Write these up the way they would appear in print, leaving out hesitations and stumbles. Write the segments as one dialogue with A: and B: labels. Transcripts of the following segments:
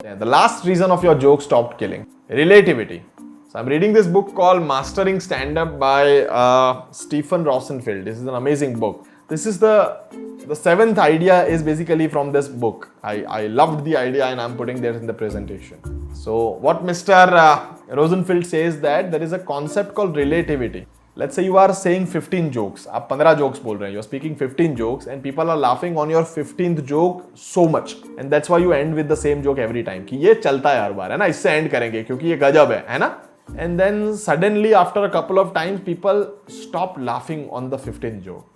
A: The last reason of your joke stopped killing. Relativity. So I'm reading this book called Mastering Stand-Up by Stephen Rosenfeld. This is an amazing book. This is the seventh idea is basically from this book. I loved the idea and I'm putting that in the presentation. So what Mr. Rosenfeld says that there is a concept called relativity. Let's say you are saying 15 jokes. आप 15 jokes बोल रहे हैं. You're speaking 15 jokes and people are laughing on your 15th joke so much. And that's why you end with the same joke every time. कि ये चलता है हर बार, है ना? इससे end करेंगे क्योंकि ये गजब है ना? And then suddenly after a couple of times people stop laughing on the 15th joke.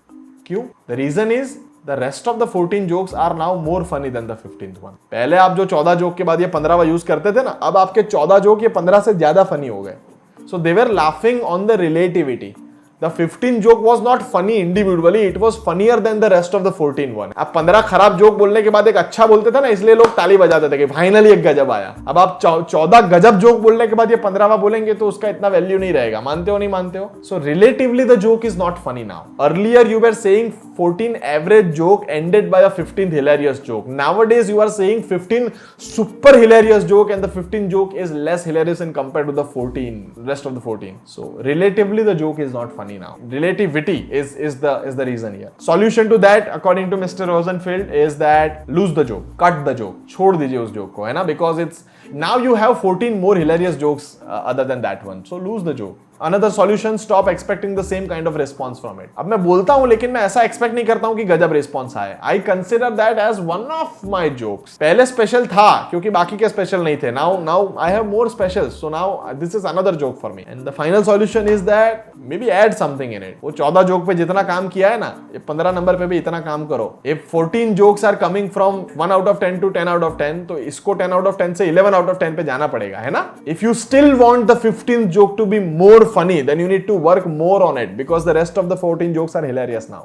A: क्यों? The reason is the rest of the 14 jokes are now more funny than the 15th one. पहले आप जो 14 joke के बाद ये 15वां use करते थे ना, अब आपके 14 जोक ये 15 से ज्यादा फनी हो गए. So they were laughing on the relativity. The 15 joke was not funny individually, it was funnier than the rest of the 14 one. आप 15 खराब जोक बोलने के बाद एक अच्छा बोलते थे ना, इसलिए लोग ताली बजाते थे कि फाइनली एक गजब आया. अब आप 14 गजब जोक बोलने के बाद ये 15वां बोलेंगे तो उसका इतना वैल्यू नहीं रहेगा. मानते हो नहीं मानते हो? So relatively the joke is not funny now. Earlier you were saying 14 average joke ended by a 15th hilarious joke. Nowadays you are saying 15 super hilarious joke and the 15th joke is less hilarious in compared to the rest of the 14. So relatively the joke is not funny now. Relativity is the reason here. Solution to that according to Mr. Rosenfeld is that lose the joke, cut the joke, छोड़ दीजिए उस joke को, है ना? Because it's now you have 14 more hilarious jokes other than that one. So lose the joke. Another solution, stop expecting the same kind of response from it. अब मैं बोलता हूं लेकिन मैं ऐसा एक्सपेक्ट नहीं करता हूं कि गजब रिस्पॉन्स आए. I consider that as one of my jokes. पहले स्पेशल था क्योंकि बाकी के स्पेशल नहीं थे. Now I have more specials. So now this is another joke for me. And the final solution is that maybe add something in it. वो 14 joke पे जितना काम किया है ना, ये 15 नंबर पे भी इतना काम करो. If 14 jokes are coming from 1 out of 10 to 10 out of 10, तो इसको 10 out of 10 से 11 out of 10 पे जाना पड़ेगा, है ना? If you still want the 15th joke to be more funny, then you need to work more on it because the rest of the 14 jokes are hilarious now.